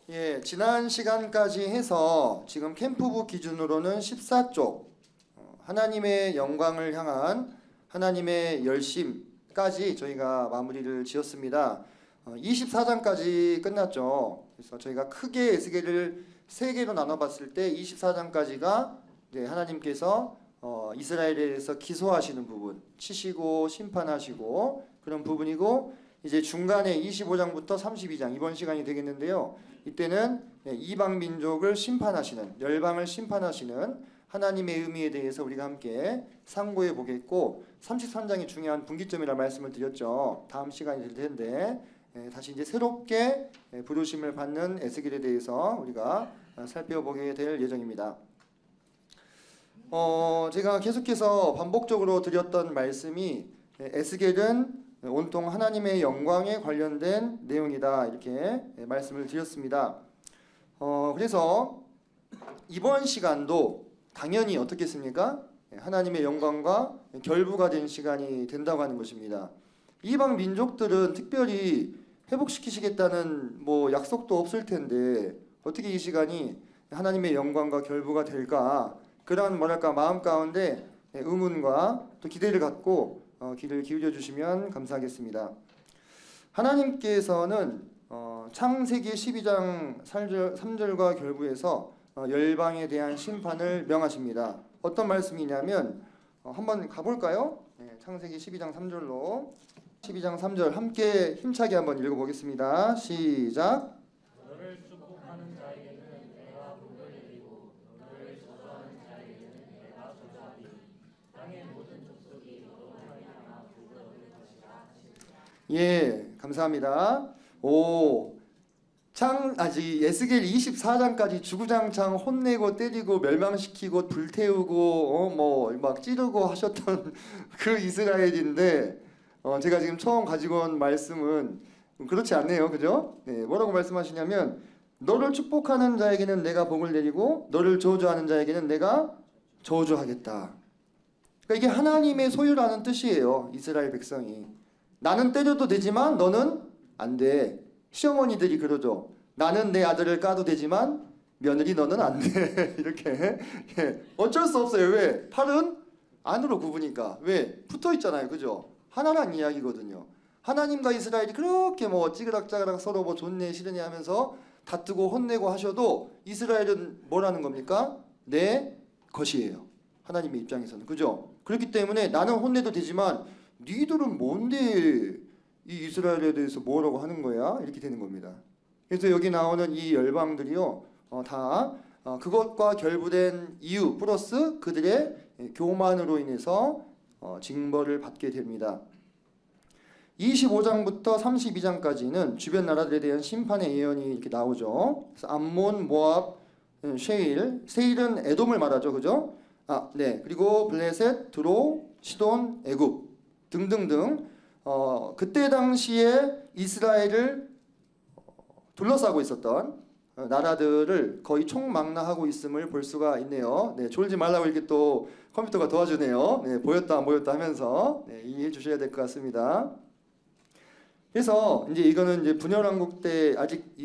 예, 지난 시간까지 해서 지금 캠프부 기준으로는 14쪽 하나님의 영광을 향한 하나님의 열심까지 저희가 마무리를 지었습니다. 24장까지 끝났죠. 그래서 저희가 크게 에스겔을 3개로 나눠봤을 때 24장까지가 하나님께서 이스라엘에 대해서 기소하시는 부분, 치시고 심판하시고 그런 부분이고, 이제 중간에 25장부터 32장 이번 시간이 되겠는데요. 이때는 이방 민족을 심판하시는, 열방을 심판하시는 하나님의 의미에 대해서 우리가 함께 상고해 보겠고, 33장이 중요한 분기점이라 말씀을 드렸죠. 다음 시간이 될 텐데 다시 이제 새롭게 부르심을 받는 에스겔에 대해서 우리가 살펴보게 될 예정입니다. 제가 계속해서 반복적으로 드렸던 말씀이 에스겔은 온통 하나님의 영광에 관련된 내용이다, 이렇게 말씀을 드렸습니다. 그래서 이번 시간도 당연히 어떻겠습니까? 하나님의 영광과 결부가 된 시간이 된다고 하는 것입니다. 이방 민족들은 특별히 회복시키시겠다는 약속도 없을 텐데 어떻게 이 시간이 하나님의 영광과 결부가 될까? 그런 마음 가운데 의문과 또 기대를 갖고 귀를 기울여 주시면 감사하겠습니다. 하나님께서는 창세기 12장 3절과 결부에서 열방에 대한 심판을 명하십니다. 어떤 말씀이냐면 한번 가볼까요? 창세기 12장 3절로 12장 3절 함께 힘차게 한번 읽어보겠습니다. 시작. 너를 축복하는 자에게는 내가 복을 내리고 너를 저주하는 자에게는 내가 저주하리니 땅의 모든 족속이 너로 말미암아 복을 얻을 것이라. 예, 감사합니다. 아직 에스겔 24장까지 주구장창 혼내고 때리고 멸망시키고 불태우고 막 찌르고 하셨던 그 이스라엘인데, 제가 지금 처음 가지고 온 말씀은 그렇지 않네요. 그죠? 네, 뭐라고 말씀하시냐면 너를 축복하는 자에게는 내가 복을 내리고 너를 저주하는 자에게는 내가 저주하겠다. 그러니까 이게 하나님의 소유라는 뜻이에요. 이스라엘 백성이. 나는 때려도 되지만 너는 안 돼. 시어머니들이 그러죠. 나는 내 아들을 까도 되지만 며느리 너는 안 돼. 이렇게. 어쩔 수 없어요. 왜? 팔은 안으로 굽으니까. 왜? 붙어 있잖아요. 그죠? 하나란 이야기거든요. 하나님과 이스라엘이 그렇게 찌그락짜그락 서로 좋네 싫으네 하면서 다투고 혼내고 하셔도 이스라엘은 뭐라는 겁니까? 내 것이에요. 하나님의 입장에서는. 그죠? 그렇기 때문에 나는 혼내도 되지만 니들은 뭔데 이 이스라엘에 대해서 뭐라고 하는 거야? 이렇게 되는 겁니다. 그래서 여기 나오는 이 열방들이요, 다 그것과 결부된 이유 플러스 그들의 교만으로 인해서 징벌을 받게 됩니다. 25장부터 32장까지는 주변 나라들에 대한 심판의 예언이 이렇게 나오죠. 그래서 암몬, 모압, 세일은 에돔을 말하죠. 그죠? 네. 그리고 블레셋, 드로, 시돈, 애굽 등등등 그때 당시에 이스라엘을 둘러싸고 있었던 나라들을 거의 총망라하고 있음을 볼 수가 있네요. 네, 졸지 말라고 이렇게 또 컴퓨터가 도와주네요. 네, 보였다 안 보였다 하면서 이해해 주셔야 될 것 같습니다. 그래서 이거는 이제 분열왕국 때 아직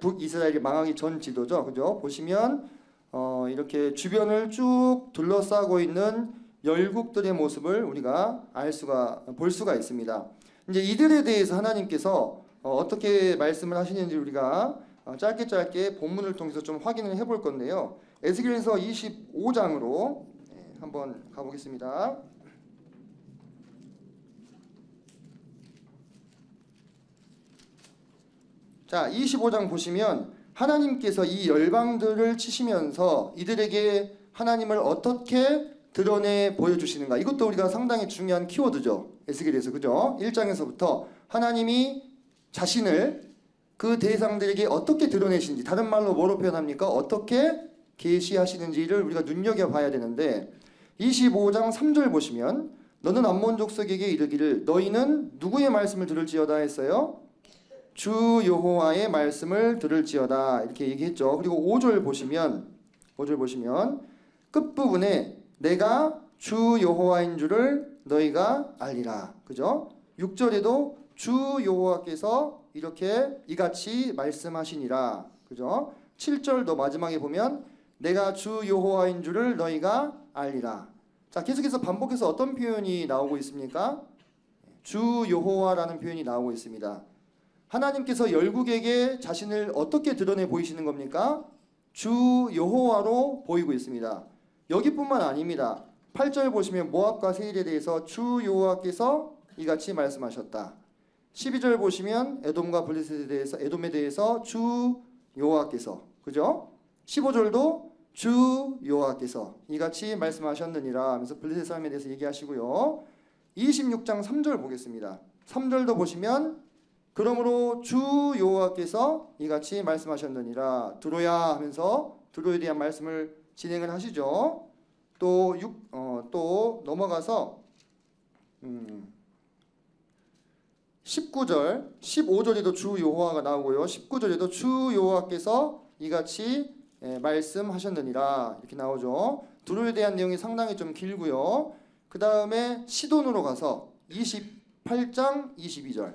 북이스라엘이 망하기 전 지도죠. 그죠? 보시면 이렇게 주변을 쭉 둘러싸고 있는 열국들의 모습을 우리가 볼 수가 있습니다. 이제 이들에 대해서 하나님께서 어떻게 말씀을 하시는지 우리가 짧게 본문을 통해서 좀 확인을 해볼 건데요. 에스겔서 25장으로 한번 가보겠습니다. 자, 25장 보시면 하나님께서 이 열방들을 치시면서 이들에게 하나님을 어떻게 드러내 보여주시는가, 이것도 우리가 상당히 중요한 키워드죠. 에스겔에서. 그죠? 1장에서부터 하나님이 자신을 그 대상들에게 어떻게 드러내시는지, 다른 말로 뭐로 표현합니까? 어떻게 계시하시는지를 우리가 눈여겨봐야 되는데, 25장 3절 보시면 너는 암몬 족속에게 이르기를 너희는 누구의 말씀을 들을지어다 했어요? 주 여호와의 말씀을 들을지어다, 이렇게 얘기했죠. 그리고 5절 보시면 끝부분에 내가 주 여호와인 줄을 너희가 알리라. 그죠? 6절에도 주 여호와께서 이렇게 이같이 말씀하시니라. 그죠? 7절 더 마지막에 보면 내가 주 여호와인 줄을 너희가 알리라. 자, 계속해서 반복해서 어떤 표현이 나오고 있습니까? 주 여호와라는 표현이 나오고 있습니다. 하나님께서 열국에게 자신을 어떻게 드러내 보이시는 겁니까? 주 여호와로 보이고 있습니다. 여기뿐만 아닙니다. 8절 보시면 모압과 세일에 대해서 주 여호와께서 이같이 말씀하셨다. 12절 보시면 에돔과 에돔에 대해서 주 여호와께서, 그죠? 15절도 주 여호와께서 이같이 말씀하셨느니라 하면서 블레셋 사람에 대해서 얘기하시고요. 26장 3절 보겠습니다. 3절도 보시면 그러므로 주 여호와께서 이같이 말씀하셨느니라. 두로야 하면서 두로에 대한 말씀을 진행을 하시죠. 또 넘어가서 19절, 15절에도 주 여호와가 나오고요. 19절에도 주 여호와께서 이같이 말씀하셨느니라 이렇게 나오죠. 두로에 대한 내용이 상당히 좀 길고요. 그 다음에 시돈으로 가서 28장 22절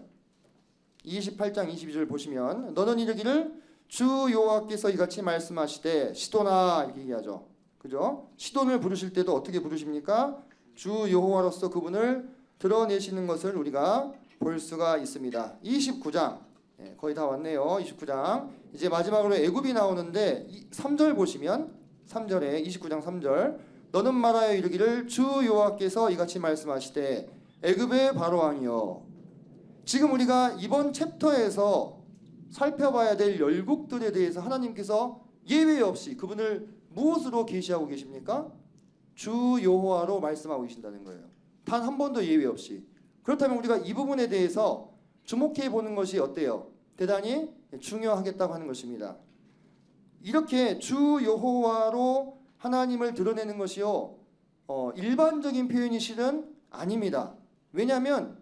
28장 22절 보시면 너는 이르기를 주 여호와께서 이같이 말씀하시되 시돈아 이렇게 얘기하죠. 그죠? 시돈을 부르실 때도 어떻게 부르십니까? 주 여호와로서 그분을 드러내시는 것을 우리가 볼 수가 있습니다. 29장 거의 다 왔네요. 29장 이제 마지막으로 애굽이 나오는데 3절 보시면 3절에 29장 3절 너는 말하여 이르기를 주 여호와께서 이같이 말씀하시되 애굽의 바로왕이여. 지금 우리가 이번 챕터에서 살펴봐야 될 열국들에 대해서 하나님께서 예외 없이 그분을 무엇으로 계시하고 계십니까? 주 여호와로 말씀하고 계신다는 거예요. 단 한 번도 예외 없이. 그렇다면 우리가 이 부분에 대해서 주목해 보는 것이 어때요? 대단히 중요하겠다고 하는 것입니다. 이렇게 주 여호와로 하나님을 드러내는 것이요 일반적인 표현이 실은 아닙니다. 왜냐하면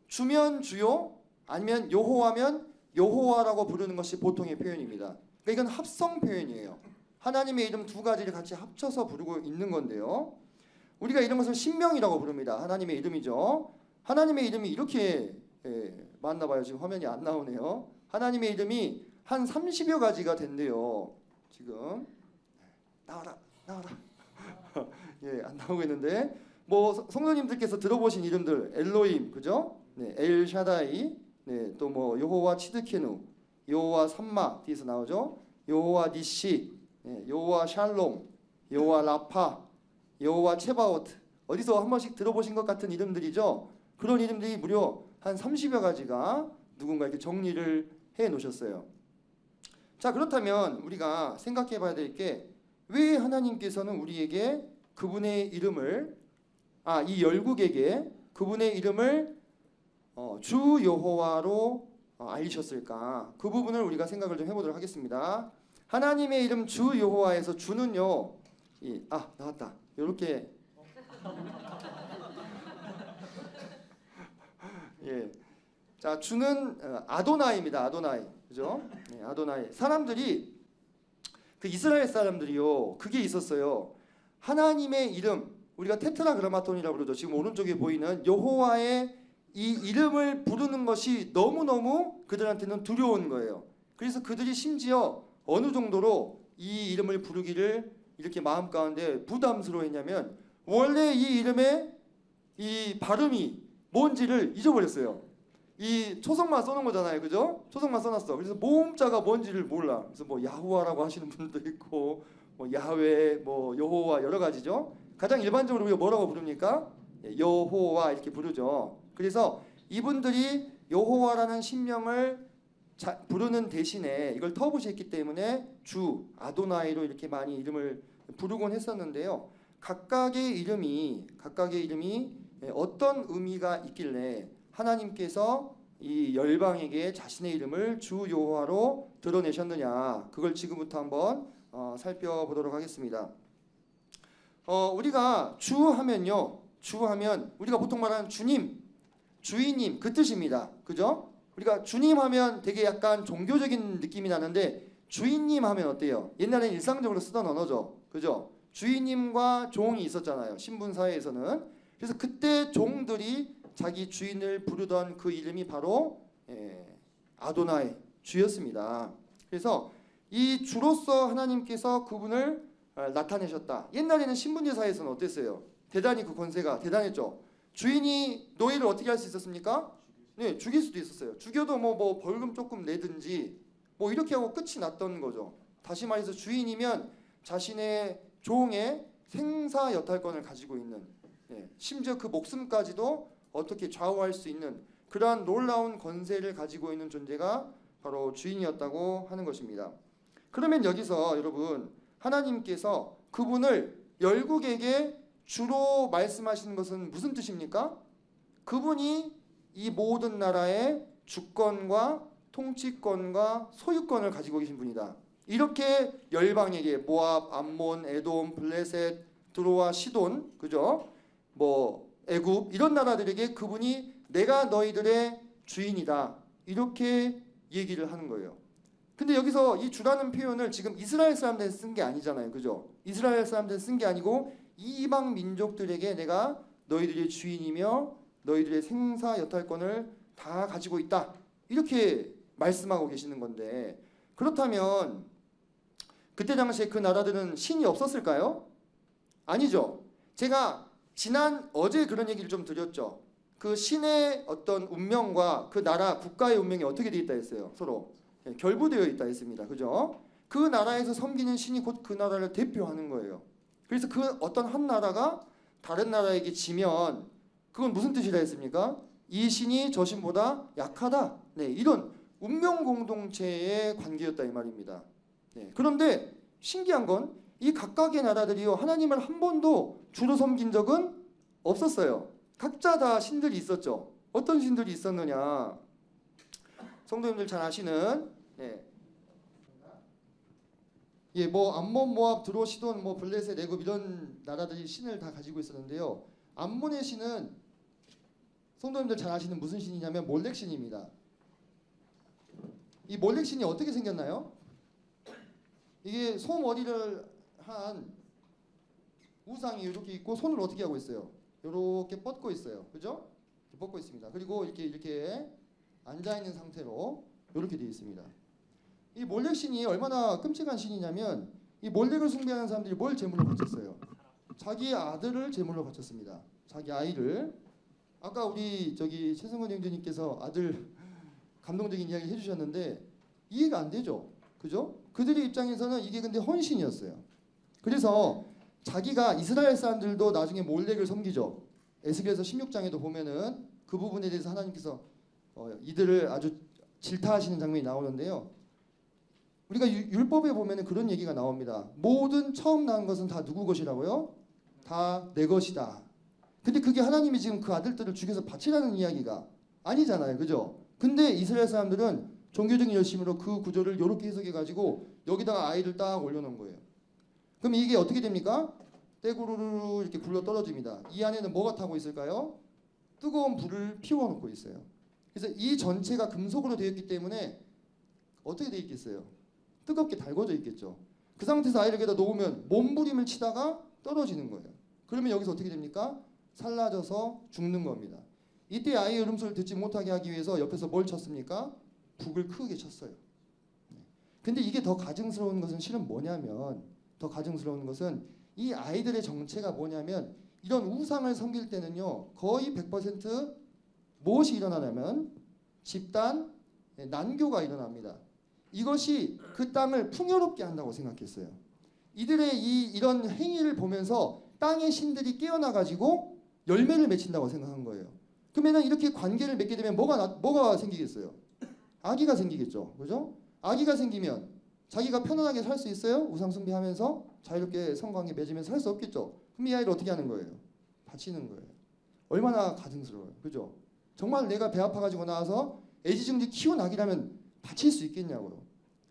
주면 주요 아니면 여호와면 여호와라고 부르는 것이 보통의 표현입니다. 그러니까 이건 합성 표현이에요. 하나님의 이름 두 가지를 같이 합쳐서 부르고 있는 건데요. 우리가 이런 것을 신명이라고 부릅니다. 하나님의 이름이죠. 하나님의 이름이 이렇게 맞나 봐요. 지금 화면이 안 나오네요. 하나님의 이름이 한 30여 가지가 된대요. 지금 나와라. 예, 안 나오고 있는데 뭐 성도님들께서 들어보신 이름들 엘로임, 그죠? 네, 엘샤다이, 네, 또 뭐 여호와 치드케누, 여호와 삼마 뒤에서 나오죠. 여호와 니시, 네, 여호와 샬롬, 여호와 라파, 여호와 체바오트. 어디서 한 번씩 들어보신 것 같은 이름들이죠. 그런 이름들이 무려 한 30여 가지가 누군가 이렇게 정리를 해 놓으셨어요. 자, 그렇다면 우리가 생각해 봐야 될 게 왜 하나님께서는 우리에게 그분의 이름을 이 열국에게 그분의 이름을 주 여호와로 알리셨을까? 그 부분을 우리가 생각을 좀 해보도록 하겠습니다. 하나님의 이름 주 여호와에서 주는요, 나왔다. 이렇게 예, 자 주는 아도나이입니다. 아도나이, 그죠? 네, 아도나이. 사람들이 그 이스라엘 사람들이요, 그게 있었어요. 하나님의 이름, 우리가 테트라그라마톤이라고 부르죠. 지금 오른쪽에 보이는 여호와의 이 이름을 부르는 것이 너무너무 그들한테는 두려운 거예요. 그래서 그들이 심지어 어느 정도로 이 이름을 부르기를 이렇게 마음 가운데 부담스러워했냐면 원래 이 이름의 이 발음이 뭔지를 잊어버렸어요. 이 초성만 써놓은 거잖아요, 그죠? 초성만 써놨어. 그래서 모음자가 뭔지를 몰라. 그래서 뭐 야후와라고 하시는 분도 있고, 뭐 야훼, 뭐 여호와 여러 가지죠. 가장 일반적으로 우리가 뭐라고 부릅니까? 여호와 이렇게 부르죠. 그래서 이분들이 여호와라는 신명을 부르는 대신에 이걸 터부시했기 때문에 주 아도나이로 이렇게 많이 이름을 부르곤 했었는데요. 각각의 이름이 어떤 의미가 있길래 하나님께서 이 열방에게 자신의 이름을 주 여호와로 드러내셨느냐, 그걸 지금부터 한번 살펴보도록 하겠습니다. 우리가 주 하면 우리가 보통 말하는 주님, 주인님 그 뜻입니다. 그죠? 우리가 주님 하면 되게 약간 종교적인 느낌이 나는데 주인님 하면 어때요? 옛날에는 일상적으로 쓰던 언어죠. 그죠? 주인님과 종이 있었잖아요. 신분 사회에서는. 그래서 그때 종들이 자기 주인을 부르던 그 이름이 바로 아도나이, 주였습니다. 그래서 이 주로서 하나님께서 그분을 나타내셨다. 옛날에는 신분제사에서는 어땠어요? 대단히 그 권세가 대단했죠. 주인이 노예를 어떻게 할 수 있었습니까? 네, 죽일 수도 있었어요. 죽여도 뭐 벌금 조금 내든지 뭐 이렇게 하고 끝이 났던 거죠. 다시 말해서 주인이면 자신의 종의 생사 여탈권을 가지고 있는, 심지어 그 목숨까지도 어떻게 좌우할 수 있는 그러한 놀라운 권세를 가지고 있는 존재가 바로 주인이었다고 하는 것입니다. 그러면 여기서 여러분, 하나님께서 그분을 열국에게 주로 말씀하시는 것은 무슨 뜻입니까? 그분이 이 모든 나라의 주권과 통치권과 소유권을 가지고 계신 분이다. 이렇게 열방에게 모압, 암몬, 에돔, 블레셋, 드로아, 시돈, 그죠? 뭐 애굽 이런 나라들에게 그분이 내가 너희들의 주인이다. 이렇게 얘기를 하는 거예요. 근데 여기서 이 주라는 표현을 지금 이스라엘 사람들한테 쓴 게 아니잖아요. 그죠? 이스라엘 사람들한테 쓴 게 아니고 이방 민족들에게 내가 너희들의 주인이며 너희들의 생사 여탈권을 다 가지고 있다. 이렇게 말씀하고 계시는 건데, 그렇다면 그때 당시에 그 나라들은 신이 없었을까요? 아니죠. 제가 어제 그런 얘기를 좀 드렸죠. 그 신의 어떤 운명과 그 나라 국가의 운명이 어떻게 되어 있다 했어요. 서로 결부되어 있다 했습니다. 그죠? 그 나라에서 섬기는 신이 곧 그 나라를 대표하는 거예요. 그래서 그 어떤 한 나라가 다른 나라에게 지면 그건 무슨 뜻이라 했습니까? 이 신이 저 신보다 약하다. 네, 이런 운명 공동체의 관계였다 이 말입니다. 네, 그런데 신기한 건 이 각각의 나라들이요 하나님을 한 번도 주로 섬긴 적은 없었어요. 각자 다 신들이 있었죠. 어떤 신들이 있었느냐? 성도님들 잘 아시는 뭐 암몬, 모압, 드로, 시돈, 뭐 블레셋, 애굽 이런 나라들이 신을 다 가지고 있었는데요. 암몬의 신은 성도님들 잘 아시는 무슨 신이냐면 몰렉 신입니다. 이 몰렉 신이 어떻게 생겼나요? 이게 소머리를 한 우상이 이렇게 있고 손을 어떻게 하고 있어요? 이렇게 뻗고 있어요. 그죠? 뻗고 있습니다. 그리고 이렇게 앉아 있는 상태로 이렇게 되어 있습니다. 이 몰렉 신이 얼마나 끔찍한 신이냐면 이 몰렉을 숭배하는 사람들이 뭘 제물로 바쳤어요? 자기의 아들을 제물로 바쳤습니다. 자기 아이를. 아까 우리 최승원 형제님께서 아들 감동적인 이야기 해주셨는데 이해가 안 되죠, 그죠? 그들의 입장에서는 이게 근데 헌신이었어요. 그래서 자기가 이스라엘 사람들도 나중에 몰렉을 섬기죠. 에스겔서 16장에도 보면은 그 부분에 대해서 하나님께서 이들을 아주 질타하시는 장면이 나오는데요. 우리가 율법에 보면은 그런 얘기가 나옵니다. 모든 처음 낳은 것은 다 누구 것이라고요? 다 내 것이다. 근데 그게 하나님이 지금 그 아들들을 죽여서 바치라는 이야기가 아니잖아요. 그죠? 근데 이스라엘 사람들은 종교적인 열심으로 그 구조를 이렇게 해석해가지고 여기다가 아이를 딱 올려놓은 거예요. 그럼 이게 어떻게 됩니까? 떼구르르 이렇게 굴러 떨어집니다. 이 안에는 뭐가 타고 있을까요? 뜨거운 불을 피워놓고 있어요. 그래서 이 전체가 금속으로 되어 있기 때문에 어떻게 되어 있겠어요? 뜨겁게 달궈져 있겠죠. 그 상태에서 아이를 여기다 놓으면 몸부림을 치다가 떨어지는 거예요. 그러면 여기서 어떻게 됩니까? 살라져서 죽는 겁니다. 이때 아이의 울음소리를 듣지 못하게 하기 위해서 옆에서 뭘 쳤습니까? 북을 크게 쳤어요. 근데 이게 더 가증스러운 것은 실은 뭐냐면 이 아이들의 정체가 뭐냐면 이런 우상을 섬길 때는요 거의 100% 무엇이 일어나냐면 집단 난교가 일어납니다. 이것이 그 땅을 풍요롭게 한다고 생각했어요. 이들의 이런 행위를 보면서 땅의 신들이 깨어나가지고 열매를 맺힌다고 생각한 거예요. 그러면 이렇게 관계를 맺게 되면 뭐가 생기겠어요? 아기가 생기겠죠. 그죠? 아기가 생기면 자기가 편안하게 살 수 있어요? 우상 숭배하면서 자유롭게 성관계 맺으면서 살 수 없겠죠. 그럼 이 아이를 어떻게 하는 거예요? 바치는 거예요. 얼마나 가증스러워요. 그죠? 정말 내가 배 아파가지고 나와서 애지중지 키운 아기라면 바칠 수 있겠냐고요.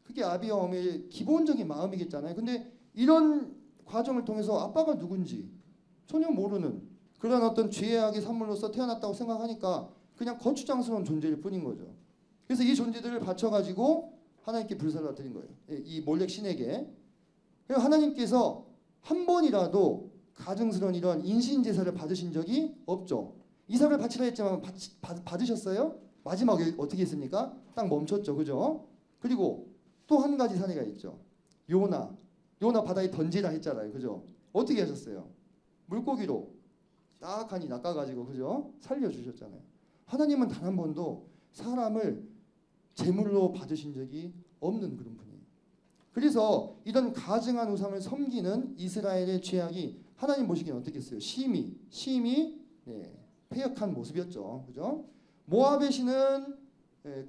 그게 아비와 어머니의 기본적인 마음이겠잖아요. 근데 이런 과정을 통해서 아빠가 누군지 전혀 모르는 그런 어떤 죄악의 산물로서 태어났다고 생각하니까 그냥 거추장스러운 존재일 뿐인 거죠. 그래서 이 존재들을 바쳐가지고 하나님께 불사를 드린 거예요. 이 몰렉 신에게. 그래서 하나님께서 한 번이라도 가증스러운 이런 인신제사를 받으신 적이 없죠. 이삭을 바치라 했지만 받으셨어요? 마지막에 어떻게 했습니까? 딱 멈췄죠. 그죠? 그리고 또 한 가지 사례가 있죠. 요나 바다에 던지라 했잖아요. 그죠? 어떻게 하셨어요? 물고기로 딱하니 낚아가지고 그죠? 살려주셨잖아요. 하나님은 단 한 번도 사람을 제물로 받으신 적이 없는 그런 분이에요. 그래서 이런 가증한 우상을 섬기는 이스라엘의 죄악이 하나님 보시기엔 어떻겠어요? 심히 패역한 모습이었죠. 그죠? 모압의 신은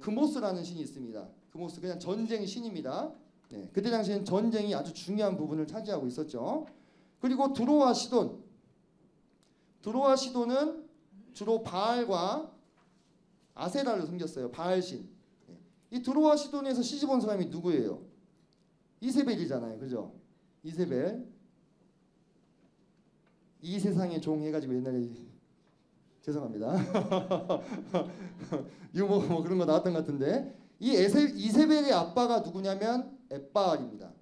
그모스라는 신이 있습니다. 그모스 그냥 전쟁 신입니다. 그때 당시에는 전쟁이 아주 중요한 부분을 차지하고 있었죠. 그리고 드로아 시돈은 주로 바알과 아세라를 섬겼어요. 바알신. 이 드로아 시돈에서 시집온 사람이 누구예요? 이세벨이잖아요. 그죠? 이세벨. 이 세상의 종 해가지고 옛날에 죄송합니다. 유머 뭐 그런 거 나왔던 것 같은데 이 이세벨의 아빠가 누구냐면 엣바알입니다.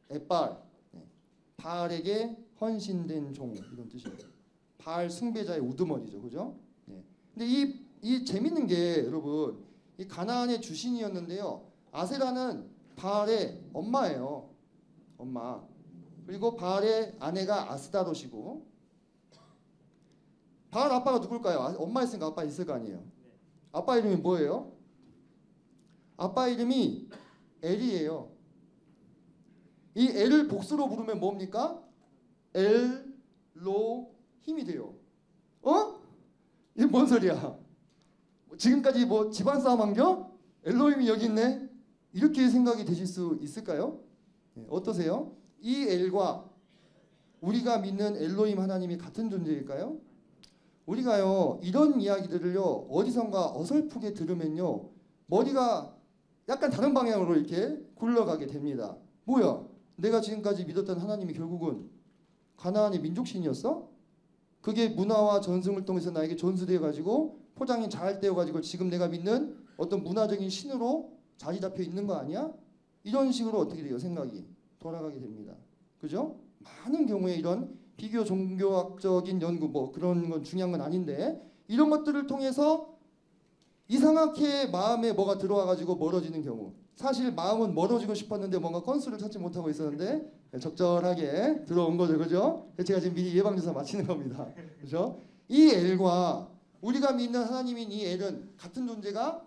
엣바알. 바알에게 헌신된 종 이런 뜻이에요. 바알 숭배자의 우두머리죠. 그죠? 근데 이 재밌는 게 여러분 이 가나안의 주신이었는데요. 아세라는 바알의 엄마예요. 엄마. 그리고 바알의 아내가 아스다롯이고 바알 아빠가 누굴까요? 엄마 있으니까 아빠 있을 거 아니에요. 아빠 이름이 뭐예요? 아빠 이름이 엘이에요. 이 엘을 복수로 부르면 뭡니까? 엘로힘이 돼요. 이게 뭔 소리야? 지금까지 뭐 집안 싸움 한겨? 엘로힘이 여기 있네? 이렇게 생각이 되실 수 있을까요? 어떠세요? 이 엘과 우리가 믿는 엘로힘 하나님이 같은 존재일까요? 우리가요 이런 이야기들을요 어디선가 어설프게 들으면요 머리가 약간 다른 방향으로 이렇게 굴러가게 됩니다. 뭐야? 내가 지금까지 믿었던 하나님이 결국은 가나안의 민족신이었어? 그게 문화와 전승을 통해서 나에게 전수되어 가지고 포장이 잘 되어 가지고 지금 내가 믿는 어떤 문화적인 신으로 자리 잡혀 있는 거 아니야? 이런 식으로 어떻게 돼요? 생각이 돌아가게 됩니다. 그죠? 많은 경우에 이런 비교 종교학적인 연구 뭐 그런 건 중요한 건 아닌데 이런 것들을 통해서 이상하게 마음에 뭐가 들어와 가지고 멀어지는 경우 사실 마음은 멀어지고 싶었는데 뭔가 건수를 찾지 못하고 있었는데 적절하게 들어온 거죠. 그죠? 제가 지금 미리 예방주사 맞히는 겁니다. 그죠? 이 엘과 우리가 믿는 하나님인 이 엘은 같은 존재가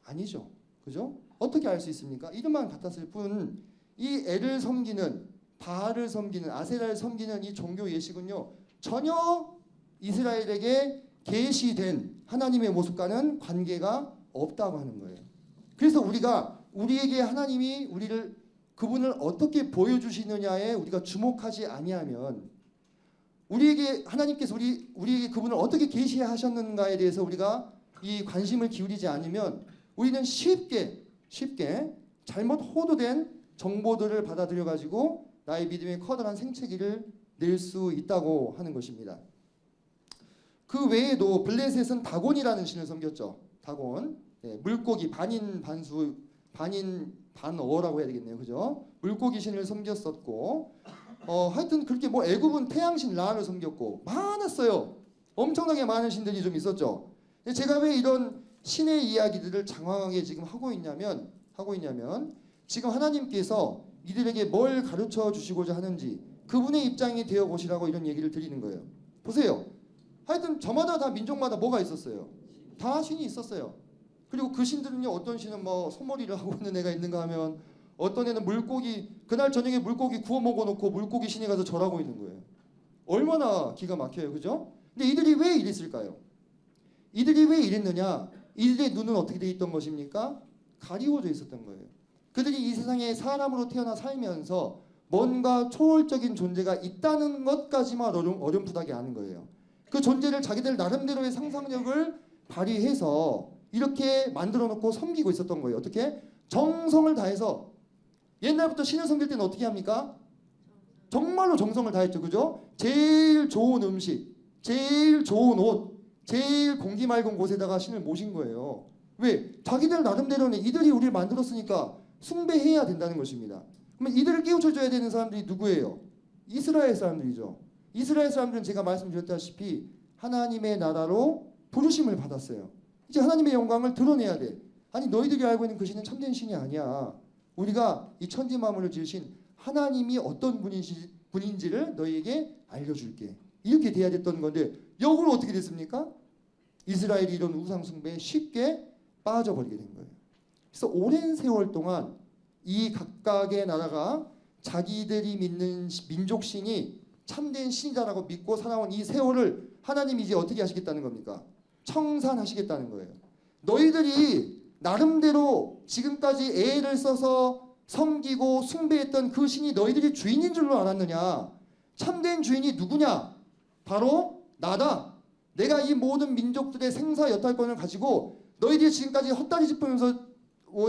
아니죠. 그죠? 어떻게 알 수 있습니까? 이름만 같았을 뿐 이 엘을 섬기는 바알을 섬기는 아세라를 섬기는 이 종교 예식은요 전혀 이스라엘에게 계시된 하나님의 모습과는 관계가 없다고 하는 거예요. 그래서 우리에게 하나님이 그분을 어떻게 보여주시느냐에 우리가 주목하지 아니하면 우리에게 하나님께서 우리에게 그분을 어떻게 계시하셨는가에 대해서 우리가 이 관심을 기울이지 않으면 우리는 쉽게 잘못 호도된 정보들을 받아들여 가지고 나의 믿음의 커다란 생채기를 낼 수 있다고 하는 것입니다. 그 외에도 블레셋은 다곤이라는 신을 섬겼죠. 다곤. 물고기 반인 반어라고 해야 되겠네요. 그죠? 물고기 신을 섬겼었고 하여튼 그렇게 뭐 애굽은 태양신 라를 섬겼고 많았어요. 엄청나게 많은 신들이 좀 있었죠. 제가 왜 이런 신의 이야기들을 장황하게 지금 하고 있냐면 지금 하나님께서 이들에게 뭘 가르쳐 주시고자 하는지 그분의 입장이 되어 보시라고 이런 얘기를 드리는 거예요. 보세요. 하여튼 저마다 다 민족마다 뭐가 있었어요? 다 신이 있었어요. 그리고 그 신들은요 어떤 신은 뭐 소머리를 하고 있는 애가 있는가 하면 어떤 애는 물고기 그날 저녁에 물고기 구워 먹어놓고 물고기 신이 가서 절하고 있는 거예요. 얼마나 기가 막혀요. 그죠? 근데 이들이 왜 이랬을까요? 이들이 왜 이랬느냐? 이들의 눈은 어떻게 돼 있던 것입니까? 가리워져 있었던 거예요. 그들이 이 세상에 사람으로 태어나 살면서 뭔가 초월적인 존재가 있다는 것까지만 어렴풋하게 아는 거예요. 그 존재를 자기들 나름대로의 상상력을 발휘해서 이렇게 만들어 놓고 섬기고 있었던 거예요. 어떻게? 정성을 다해서. 옛날부터 신을 섬길 때는 어떻게 합니까? 정말로 정성을 다했죠. 그죠? 제일 좋은 음식, 제일 좋은 옷, 제일 공기 맑은 곳에다가 신을 모신 거예요. 왜? 자기들 나름대로는 이들이 우리를 만들었으니까 숭배해야 된다는 것입니다. 그러면 이들을 깨우쳐줘야 되는 사람들이 누구예요? 이스라엘 사람들이죠. 이스라엘 사람들은 제가 말씀드렸다시피 하나님의 나라로 부르심을 받았어요. 이제 하나님의 영광을 드러내야 돼. 아니 너희들이 알고 있는 그 신은 참된 신이 아니야. 우리가 이 천지 만물을 지으신 하나님이 어떤 분인지를 너희에게 알려줄게. 이렇게 돼야 됐던 건데 역으로 어떻게 됐습니까? 이스라엘이 이런 우상 숭배에 쉽게 빠져버리게 된 거예요. 그래서 오랜 세월 동안 이 각각의 나라가 자기들이 믿는 민족신이 참된 신이다라고 믿고 살아온 이 세월을 하나님이 이제 어떻게 하시겠다는 겁니까? 청산하시겠다는 거예요. 너희들이 나름대로 지금까지 애를 써서 섬기고 숭배했던 그 신이 너희들이 주인인 줄로 알았느냐? 참된 주인이 누구냐? 바로 나다. 내가 이 모든 민족들의 생사 여탈권을 가지고 너희들이 지금까지 헛다리 짚으면서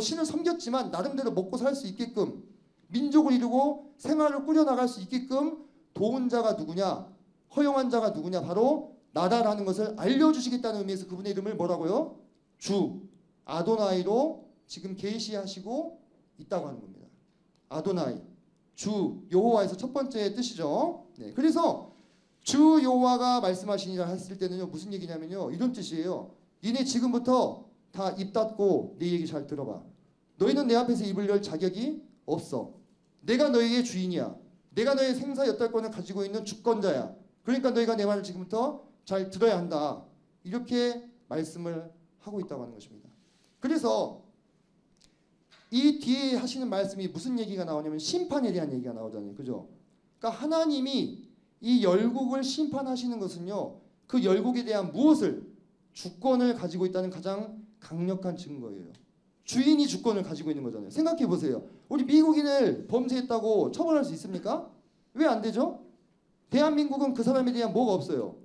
신을 섬겼지만 나름대로 먹고 살 수 있게끔 민족을 이루고 생활을 꾸려나갈 수 있게끔 도운 자가 누구냐? 허용한 자가 누구냐? 바로 나다라는 것을 알려주시겠다는 의미에서 그분의 이름을 뭐라고요? 주, 아도나이로 지금 계시하시고 있다고 하는 겁니다. 아도나이, 주, 여호와에서 첫 번째 뜻이죠. 네, 그래서 주 여호와가 말씀하시니라 했을 때는요 무슨 얘기냐면요 이런 뜻이에요. 니네 지금부터 다 입 닫고 내 얘기 잘 들어봐. 너희는 내 앞에서 입을 열 자격이 없어. 내가 너희의 주인이야. 내가 너희의 생사 여탈권을 가지고 있는 주권자야. 그러니까 너희가 내 말을 지금부터 잘 들어야 한다. 이렇게 말씀을 하고 있다고 하는 것입니다. 그래서 이 뒤에 하시는 말씀이 무슨 얘기가 나오냐면 심판에 대한 얘기가 나오잖아요. 그죠? 그러니까 하나님이 이 열국을 심판하시는 것은요. 그 열국에 대한 무엇을? 주권을 가지고 있다는 가장 강력한 증거예요. 주인이 주권을 가지고 있는 거잖아요. 생각해 보세요. 우리 미국인을 범죄했다고 처벌할 수 있습니까? 왜 안 되죠? 대한민국은 그 사람에 대한 뭐가 없어요?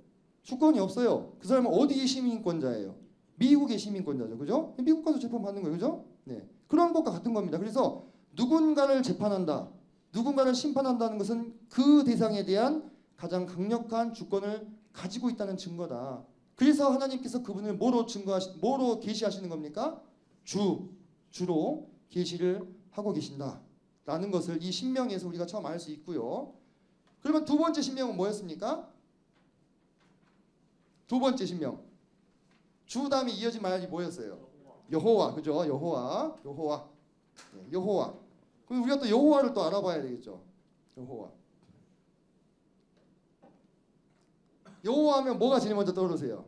주권이 없어요. 그 사람은 어디의 시민권자예요? 미국의 시민권자죠. 그죠? 미국 가서 재판받는 거예요. 그죠? 네. 그런 것과 같은 겁니다. 그래서 누군가를 재판한다. 누군가를 심판한다는 것은 그 대상에 대한 가장 강력한 주권을 가지고 있다는 증거다. 그래서 하나님께서 그분을 뭐로 계시하시는 겁니까? 주로 계시를 하고 계신다라는 것을 이 신명에서 우리가 처음 알 수 있고요. 그러면 두 번째 신명은 뭐였습니까? 두 번째 신명. 주 다음에 이어진 말이 뭐였어요? 여호와. 그죠? 여호와. 네, 여호와. 그럼 우리가 또 여호와를 또 알아봐야 되겠죠. 여호와. 여호와 하면 뭐가 제일 먼저 떠오르세요?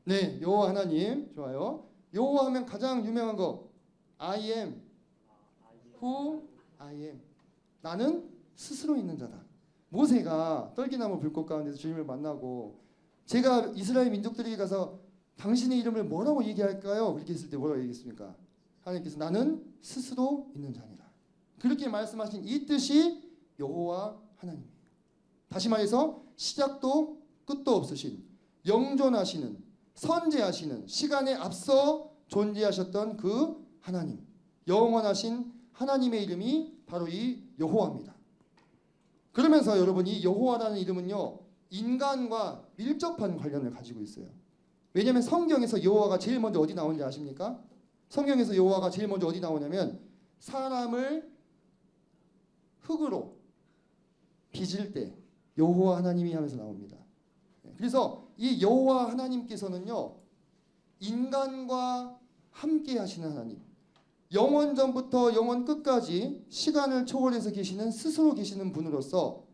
네, 여호와 하나님. 좋아요. 여호와 하면 가장 유명한 거 I am who I am. 나는 스스로 있는 자다. 모세가 떨기나무 불꽃 가운데서 주님을 만나고 제가 이스라엘 민족들에게 가서 당신의 이름을 뭐라고 얘기할까요? 그렇게 했을 때 뭐라고 얘기했습니까? 하나님께서 나는 스스로 있는 자니라. 그렇게 말씀하신 이 뜻이 여호와 하나님이에요. 다시 말해서 시작도 끝도 없으신 영존하시는 선재하시는 시간에 앞서 존재하셨던 그 하나님, 영원하신 하나님의 이름이 바로 이 여호와입니다. 그러면서 여러분 이 여호와라는 이름은요 인간과 밀접한 관련을 가지고 있어요. 왜냐하면 성경에서 여호와가 제일 먼저 어디 나오는지 아십니까? 성경에서 여호와가 제일 먼저 어디 나오냐면 사람을 흙으로 빚을 때 여호와 하나님이 하면서 나옵니다. 그래서 이 여호와 하나님께서는요 인간과 함께 하시는 하나님, 영원 전부터 영원 끝까지 시간을 초월해서 계시는 스스로 계시는 분으로서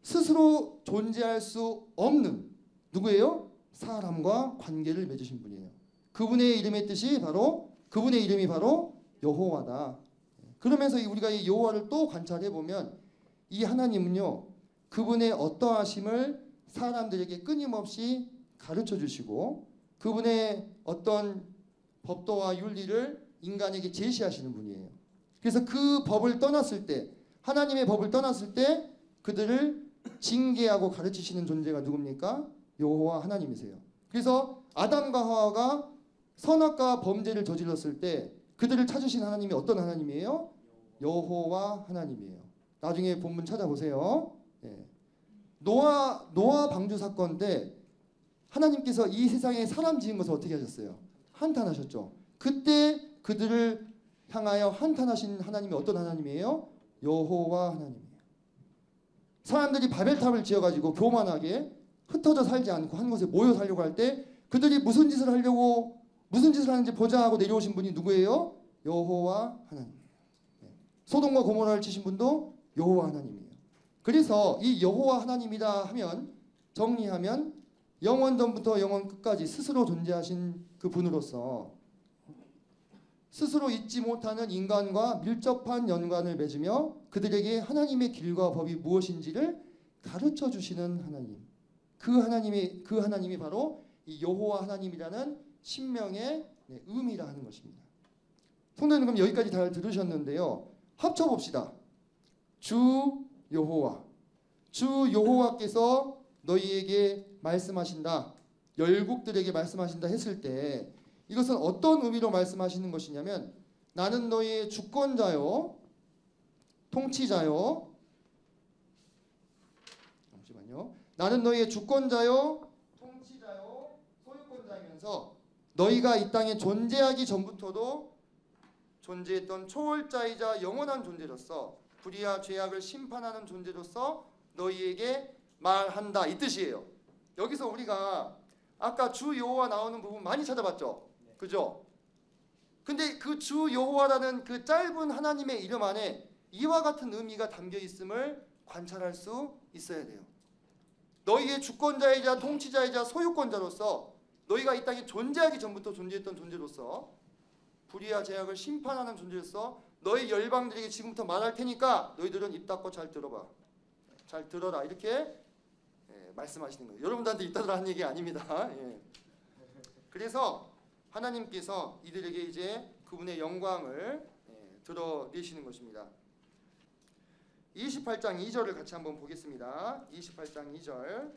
스스로 존재할 수 없는 누구예요? 사람과 관계를 맺으신 분이에요. 그분의 이름의 뜻이 바로 그분의 이름이 바로 여호와다. 그러면서 우리가 이 여호와를 또 관찰해 보면 이 하나님은요 그분의 어떠하심을 사람들에게 끊임없이 가르쳐 주시고 그분의 어떤 법도와 윤리를 인간에게 제시하시는 분이에요. 그래서 그 법을 떠났을 때 하나님의 법을 떠났을 때 그들을 징계하고 가르치시는 존재가 누굽니까? 여호와 하나님이세요. 그래서 아담과 하와가 선악과 범죄를 저질렀을 때 그들을 찾으신 하나님이 어떤 하나님이에요? 여호와 하나님이에요. 나중에 본문 찾아보세요. 예. 노아 방주 사건 때 하나님께서 이 세상에 사람 지은 것을 어떻게 하셨어요? 한탄하셨죠. 그때 그들을 향하여 한탄하신 하나님이 어떤 하나님이에요? 여호와 하나님이에요. 사람들이 바벨탑을 지어가지고 교만하게 흩어져 살지 않고 한 곳에 모여 살려고 할 때 그들이 무슨 짓을 하는지 보자 하고 내려오신 분이 누구예요? 여호와 하나님. 소돔과 고모라를 치신 분도 여호와 하나님이에요. 그래서 이 여호와 하나님이다 하면 정리하면 영원 전부터 영원 끝까지 스스로 존재하신 그 분으로서 스스로 잊지 못하는 인간과 밀접한 연관을 맺으며 그들에게 하나님의 길과 법이 무엇인지를 가르쳐 주시는 하나님. 그 하나님이 바로 이 여호와 하나님이라는 신명의 의미라 하는 것입니다. 성도님, 그럼 여기까지 잘 들으셨는데요. 합쳐 봅시다. 주 여호와께서 너희에게 말씀하신다. 열국들에게 말씀하신다 했을 때 이것은 어떤 의미로 말씀하시는 것이냐면 나는 너희의 주권자요, 통치자요. 잠시만요. 나는 너희의 주권자요, 통치자요, 소유권자이면서 너희가 이 땅에 존재하기 전부터도 존재했던 초월자이자 영원한 존재로서 불의와 죄악을 심판하는 존재로서 너희에게 말한다 이 뜻이에요. 여기서 우리가 아까 주 여호와 나오는 부분 많이 찾아봤죠? 그죠? 근데 그 주 여호와라는 그 짧은 하나님의 이름 안에 이와 같은 의미가 담겨 있음을 관찰할 수 있어야 돼요. 너희의 주권자이자 통치자이자 소유권자로서 너희가 이 땅에 존재하기 전부터 존재했던 존재로서 불의와 죄악을 심판하는 존재로서 너희 열방들에게 지금부터 말할 테니까 너희들은 입 닫고 잘 들어봐. 잘 들어라. 이렇게 말씀하시는 거예요. 여러분들한테 입 닫으라 하는 얘기 아닙니다. 그래서 하나님께서 이들에게 이제 그분의 영광을 드러내시는 것입니다. 28장 2절을 같이 한번 보겠습니다. 28장 2절.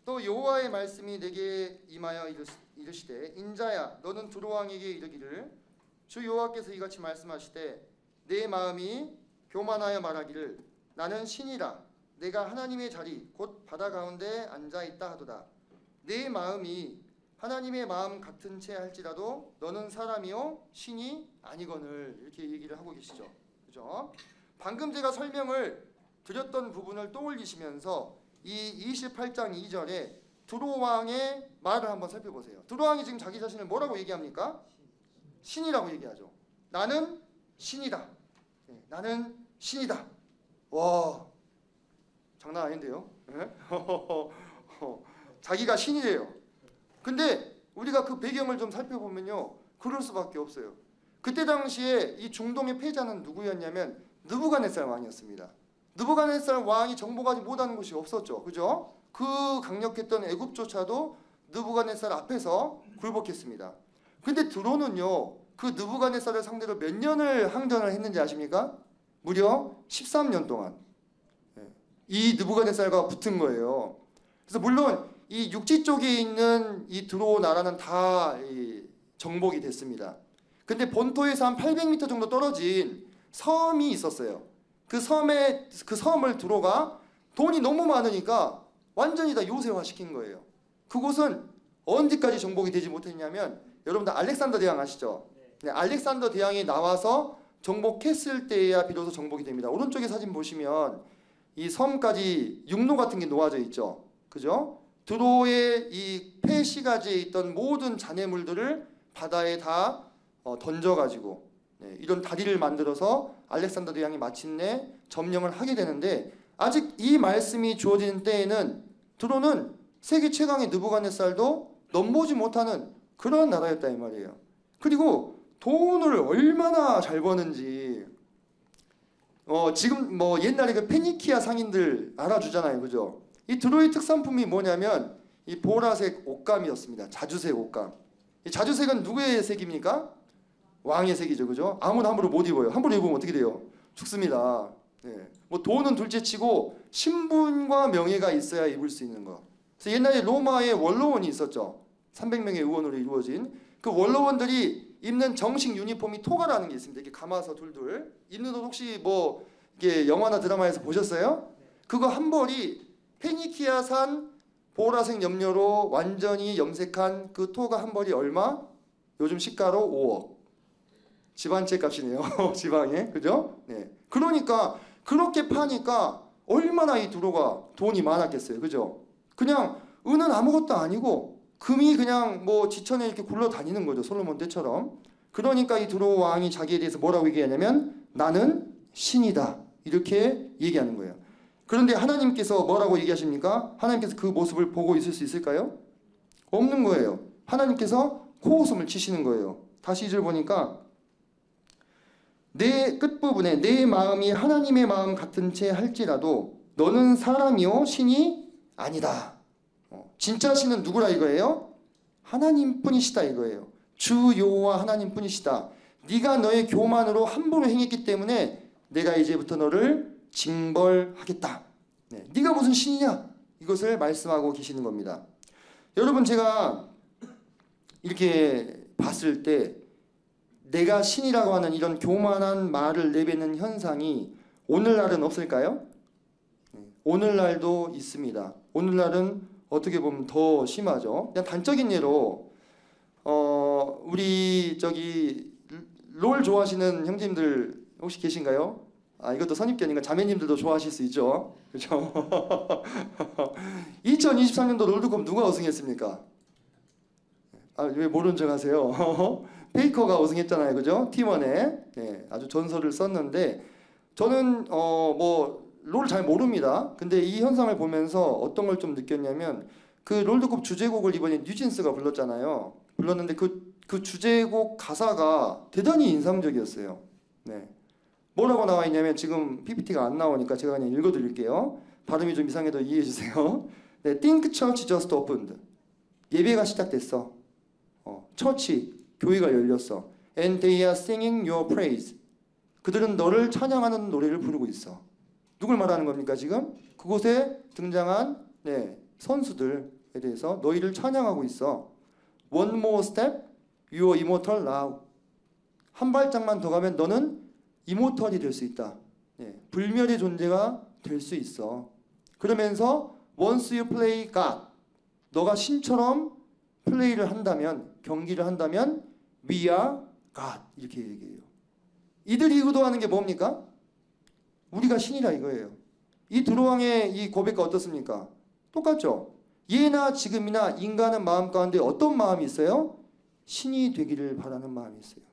또 여호와의 말씀이 내게 임하여 이르시되 인자야 너는 두로 왕에게 이르기를 주 여호와께서 이같이 말씀하시되 내 마음이 교만하여 말하기를 나는 신이라 내가 하나님의 자리 곧 바다 가운데 앉아 있다 하도다. 내 마음이 하나님의 마음 같은 채 할지라도 너는 사람이요 신이 아니거늘 이렇게 얘기를 하고 계시죠. 그죠? 방금 제가 설명을 드렸던 부분을 떠올리시면서 이 28장 2절에 두로 왕의 말을 한번 살펴보세요. 두로 왕이 지금 자기 자신을 뭐라고 얘기합니까? 신이라고 얘기하죠. 나는 신이다. 나는 신이다. 와, 장난 아닌데요? 자기가 신이래요. 근데 우리가 그 배경을 좀 살펴보면요, 그럴 수밖에 없어요. 그때 당시에 이 중동의 패자는 누구였냐면 느부갓네살 왕이었습니다. 느부갓네살 왕이 정복하지 못하는 곳이 없었죠. 그죠? 그 강력했던 애굽조차도 느부갓네살 앞에서 굴복했습니다. 근데 드로는요, 그 느부갓네살을 상대로 몇 년을 항전을 했는지 아십니까? 무려 13년 동안 이 느부갓네살과 붙은 거예요. 그래서 물론 이 육지 쪽에 있는 이 드로 나라는 다 정복이 됐습니다. 근데 본토에서 한 800m 정도 떨어진 섬이 있었어요. 그 섬을 드로가 돈이 너무 많으니까 완전히 다 요새화 시킨 거예요. 그곳은 언제까지 정복이 되지 못했냐면 여러분들 알렉산더 대왕 아시죠? 네, 알렉산더 대왕이 나와서 정복했을 때야 비로소 정복이 됩니다. 오른쪽에 사진 보시면 이 섬까지 육로 같은 게 놓아져 있죠. 그죠? 드로의 이 폐시가지에 있던 모든 잔해물들을 바다에 다 던져가지고 이런 다리를 만들어서 알렉산더 대왕이 마침내 점령을 하게 되는데 아직 이 말씀이 주어지는 때에는 드로는 세계 최강의 느부갓네살도 넘보지 못하는 그런 나라였다 이 말이에요. 그리고 돈을 얼마나 잘 버는지 지금 뭐 옛날에 그 페니키아 상인들 알아주잖아요. 그죠? 이 드로의 특산품이 뭐냐면 이 보라색 옷감이었습니다. 자주색 옷감. 이 자주색은 누구의 색입니까? 왕의 색이죠. 그죠? 아무나 함부로 못 입어요. 함부로 입으면 어떻게 돼요? 죽습니다. 뭐 돈은 둘째치고 신분과 명예가 있어야 입을 수 있는 거. 그래서 옛날에 로마에 원로원이 있었죠. 300명의 의원으로 이루어진 그 원로원들이 입는 정식 유니폼이 토가라는 게 있습니다. 이렇게 감아서 둘둘 입는 옷 혹시 뭐 이게 영화나 드라마에서 보셨어요? 그거 한 벌이 페니키아산 보라색 염료로 완전히 염색한 그 토가 한 벌이 얼마? 요즘 시가로 5억. 집 한 채 값이네요. 지방에. 그죠? 네. 그러니까 그렇게 파니까 얼마나 이 두로가 돈이 많았겠어요. 그죠? 그냥 은은 아무것도 아니고 금이 그냥 뭐 지천에 이렇게 굴러다니는 거죠. 솔로몬 때처럼. 그러니까 이 두로 왕이 자기에 대해서 뭐라고 얘기하냐면 나는 신이다. 이렇게 얘기하는 거예요. 그런데 하나님께서 뭐라고 얘기하십니까? 하나님께서 그 모습을 보고 있을 수 있을까요? 없는 거예요. 하나님께서 코웃음을 치시는 거예요. 다시 2절 보니까 내 끝부분에 내 마음이 하나님의 마음 같은 채 할지라도 너는 사람이요 신이 아니다. 진짜 신은 누구라 이거예요? 하나님뿐이시다 이거예요. 주 여호와 하나님뿐이시다. 네가 너의 교만으로 함부로 행했기 때문에 내가 이제부터 너를 징벌하겠다. 네가 무슨 신이냐? 이것을 말씀하고 계시는 겁니다. 여러분 제가 이렇게 봤을 때 내가 신이라고 하는 이런 교만한 말을 내뱉는 현상이 오늘날은 없을까요? 오늘날도 있습니다. 오늘날은 어떻게 보면 더 심하죠. 그냥 단적인 예로 우리 저기 롤 좋아하시는 형님들 혹시 계신가요? 아 이것도 선입견인가? 자매님들도 좋아하실 수 있죠. 그렇죠? 2023년도 롤드컵 누가 우승했습니까? 아 왜 모르는 척 하세요? 페이커가 우승했잖아요, 그죠? T1에 네, 아주 전설을 썼는데 저는 뭐 롤 잘 모릅니다. 근데 이 현상을 보면서 어떤 걸 좀 느꼈냐면 그 롤드컵 주제곡을 이번에 뉴진스가 불렀잖아요. 불렀는데 그 주제곡 가사가 대단히 인상적이었어요. 네. 뭐라고 나와 있냐면 지금 PPT가 안 나오니까 제가 그냥 읽어드릴게요. 발음이 좀 이상해도 이해해 주세요. 네, Think church just opened. 예배가 시작됐어. 처치 교회가 열렸어. And they are singing your praise. 그들은 너를 찬양하는 노래를 부르고 있어. 누굴 말하는 겁니까 지금? 그곳에 등장한 선수들에 대해서 너희를 찬양하고 있어. One more step, you are immortal now. 한 발짝만 더 가면 너는 이모털이 될 수 있다. 불멸의 존재가 될 수 있어. 그러면서 once you play God, 너가 신처럼 플레이를 한다면, 경기를 한다면 we are God 이렇게 얘기해요. 이들이 의도하는 게 뭡니까? 우리가 신이라 이거예요. 이 두로왕의 이 고백과 어떻습니까? 똑같죠? 예나 지금이나 인간의 마음 가운데 어떤 마음이 있어요? 신이 되기를 바라는 마음이 있어요.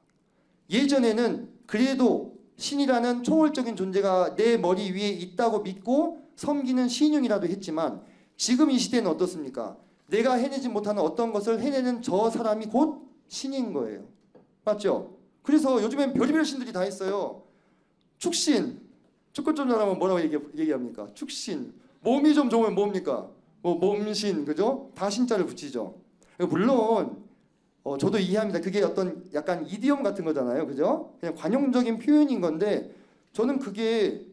예전에는 그래도 신이라는 초월적인 존재가 내 머리 위에 있다고 믿고 섬기는 신용이라도 했지만 지금 이 시대는 어떻습니까? 내가 해내지 못하는 어떤 것을 해내는 저 사람이 곧 신인 거예요. 맞죠? 그래서 요즘엔 별의별 신들이 다 있어요. 축신, 축구 좀 잘하면 뭐라고 얘기합니까? 축신. 몸이 좀 좋으면 뭡니까? 몸신, 그죠? 다 신자를 붙이죠. 물론 저도 이해합니다. 그게 어떤 약간 이디엄 같은 거잖아요, 그죠? 그냥 관용적인 표현인 건데 저는 그게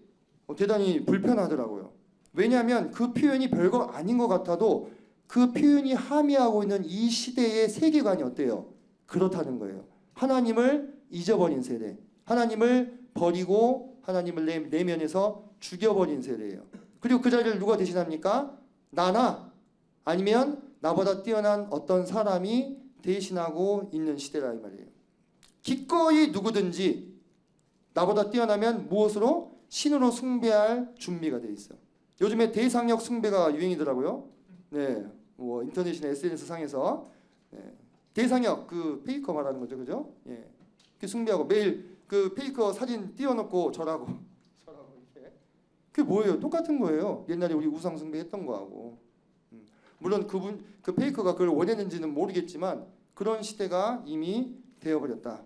대단히 불편하더라고요. 왜냐하면 그 표현이 별거 아닌 것 같아도 그 표현이 함의하고 있는 이 시대의 세계관이 어때요? 그렇다는 거예요. 하나님을 잊어버린 세대, 하나님을 버리고 하나님을 내면에서 죽여버린 세대예요. 그리고 그 자리를 누가 대신합니까? 나나 아니면 나보다 뛰어난 어떤 사람이 대신하고 있는 시대라 이 말이에요. 기꺼이 누구든지 나보다 뛰어나면 무엇으로? 신으로 숭배할 준비가 돼 있어. 요즘에 대상역 숭배가 유행이더라고요. 네, 뭐 인터넷이나 SNS 상에서 대상역 그 페이커 말하는 거죠, 그죠? 예, 그 숭배하고 매일 그 페이커 사진 띄워놓고 절하고 이렇게. 그게 뭐예요? 똑같은 거예요. 옛날에 우리 우상 숭배했던 거하고. 물론 그 페이커가 그걸 원했는지는 모르겠지만 그런 시대가 이미 되어버렸다.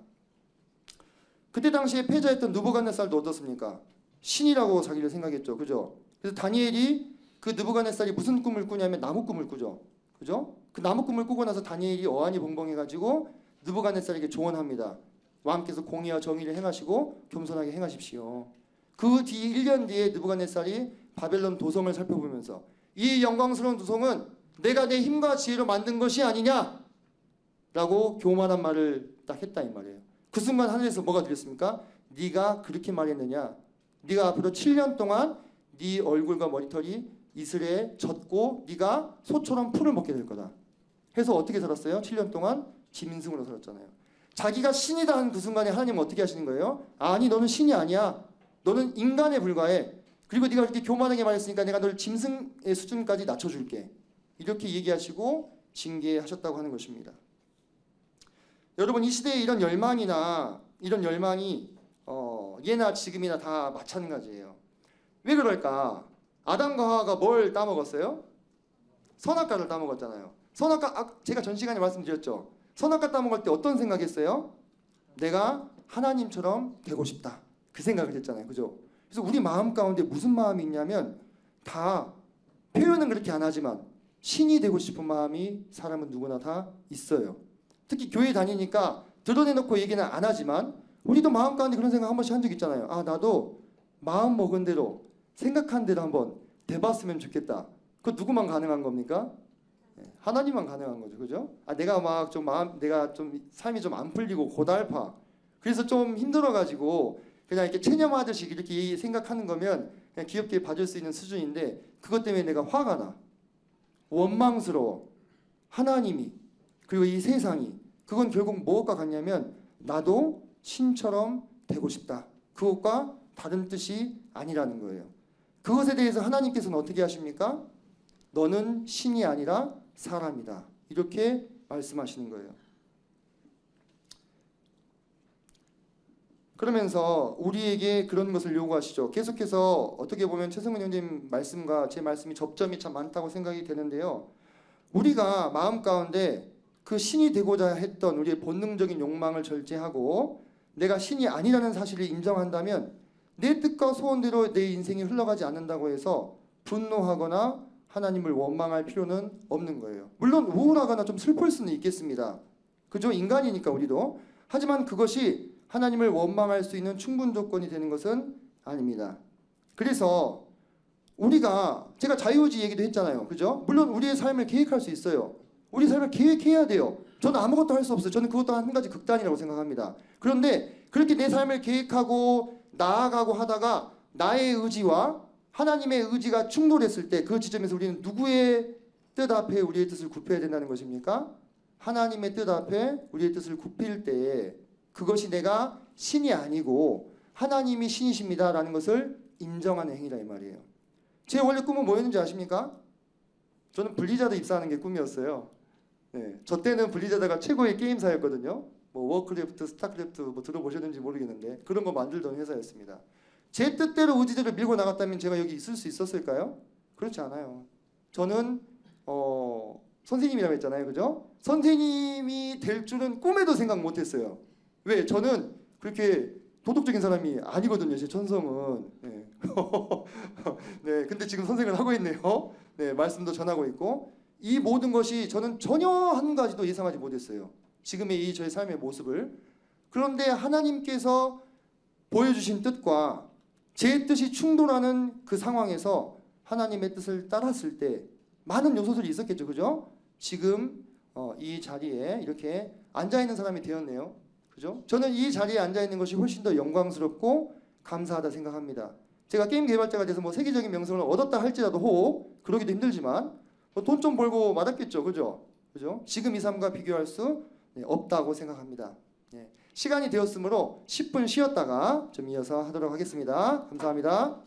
그때 당시에 패자했던 느부갓네살도 어떻습니까? 신이라고 자기를 생각했죠, 그죠? 그래서 다니엘이 그 느부갓네살이 무슨 꿈을 꾸냐면 나무 꿈을 꾸죠, 그죠? 그 나무 꿈을 꾸고 나서 다니엘이 어안이 벙벙해가지고 느부갓네살에게 조언합니다. 왕께서 공의와 정의를 행하시고 겸손하게 행하십시오. 그 뒤 1년 뒤에 느부갓네살이 바벨론 도성을 살펴보면서 이 영광스러운 도성은 내가 내 힘과 지혜로 만든 것이 아니냐 라고 교만한 말을 딱 했다 이 말이에요. 그 순간 하늘에서 뭐가 들렸습니까? 네가 그렇게 말했느냐? 네가 앞으로 7년 동안 네 얼굴과 머리털이 이슬에 젖고 네가 소처럼 풀을 먹게 될 거다. 해서 어떻게 살았어요? 7년 동안 짐승으로 살았잖아요. 자기가 신이다 하는 그 순간에 하나님은 어떻게 하시는 거예요? 아니 너는 신이 아니야. 너는 인간에 불과해. 그리고 네가 그렇게 교만하게 말했으니까 내가 널 짐승의 수준까지 낮춰줄게. 이렇게 얘기하시고 징계하셨다고 하는 것입니다. 여러분 이 시대에 이런 열망이 예나 지금이나 다 마찬가지예요. 왜 그럴까? 아담과 하와가 뭘 따먹었어요? 선악과를 따먹었잖아요. 선악과 제가 전 시간에 말씀드렸죠. 선악과 따먹을 때 어떤 생각했어요? 내가 하나님처럼 되고 싶다. 그 생각을 했잖아요. 그죠? 그래서 우리 마음 가운데 무슨 마음이 있냐면 다 표현은 그렇게 안 하지만 신이 되고 싶은 마음이 사람은 누구나 다 있어요. 특히 교회 다니니까 드러내놓고 얘기는 안 하지만 우리도 마음 가운데 그런 생각 한 번씩 한 적 있잖아요. 아 나도 마음 먹은 대로 생각한 대로 한번 돼봤으면 좋겠다. 그거 누구만 가능한 겁니까? 하나님만 가능한 거죠. 그죠? 아 내가 좀 삶이 좀 안 풀리고 고달파. 그래서 좀 힘들어가지고 그냥 이렇게 체념하듯이 이렇게 생각하는 거면 그냥 귀엽게 봐줄 수 있는 수준인데 그것 때문에 내가 화가 나. 원망스러워. 하나님이 그리고 이 세상이 그건 결국 무엇과 같냐면 나도 신처럼 되고 싶다. 그것과 다른 뜻이 아니라는 거예요. 그것에 대해서 하나님께서는 어떻게 하십니까? 너는 신이 아니라 사람이다. 이렇게 말씀하시는 거예요. 그러면서 우리에게 그런 것을 요구하시죠. 계속해서 어떻게 보면 최성근 형님 말씀과 제 말씀이 접점이 참 많다고 생각이 되는데요. 우리가 마음 가운데 그 신이 되고자 했던 우리의 본능적인 욕망을 절제하고 내가 신이 아니라는 사실을 인정한다면 내 뜻과 소원대로 내 인생이 흘러가지 않는다고 해서 분노하거나 하나님을 원망할 필요는 없는 거예요. 물론 우울하거나 좀 슬플 수는 있겠습니다. 그죠? 인간이니까 우리도. 하지만 그것이 하나님을 원망할 수 있는 충분 조건이 되는 것은 아닙니다. 그래서 제가 자유의지 얘기도 했잖아요. 그죠? 물론 우리의 삶을 계획할 수 있어요. 우리 삶을 계획해야 돼요. 저는 아무것도 할 수 없어요. 저는 그것도 한 가지 극단이라고 생각합니다. 그런데 그렇게 내 삶을 계획하고 나아가고 하다가 나의 의지와 하나님의 의지가 충돌했을 때 그 지점에서 우리는 누구의 뜻 앞에 우리의 뜻을 굽혀야 된다는 것입니까? 하나님의 뜻 앞에 우리의 뜻을 굽힐 때에 그것이 내가 신이 아니고 하나님이 신이십니다라는 것을 인정하는 행위다 이 말이에요. 제 원래 꿈은 뭐였는지 아십니까? 저는 블리자드 입사하는 게 꿈이었어요. 네, 저 때는 블리자드가 최고의 게임사였거든요. 뭐 워크래프트, 스타크래프트 뭐 들어보셨는지 모르겠는데 그런 거 만들던 회사였습니다. 제 뜻대로 의지대로 밀고 나갔다면 제가 여기 있을 수 있었을까요? 그렇지 않아요. 저는 선생님이라고 했잖아요. 그죠? 선생님이 될 줄은 꿈에도 생각 못했어요. 왜? 저는 그렇게 도덕적인 사람이 아니거든요. 제 천성은. 네. 네, 근데 지금 선생을 하고 있네요. 네, 말씀도 전하고 있고 이 모든 것이 저는 전혀 한 가지도 예상하지 못했어요. 지금의 이 저의 삶의 모습을. 그런데 하나님께서 보여주신 뜻과 제 뜻이 충돌하는 그 상황에서 하나님의 뜻을 따랐을 때 많은 요소들이 있었겠죠. 그죠? 지금 이 자리에 이렇게 앉아있는 사람이 되었네요. 그죠? 저는 이 자리에 앉아있는 것이 훨씬 더 영광스럽고 감사하다 생각합니다. 제가 게임 개발자가 돼서 뭐 세계적인 명성을 얻었다 할지라도 그러기도 힘들지만 돈 좀 벌고 말았겠죠. 그죠? 그죠? 지금 이 삶과 비교할 수 없다고 생각합니다. 시간이 되었으므로 10분 쉬었다가 좀 이어서 하도록 하겠습니다. 감사합니다.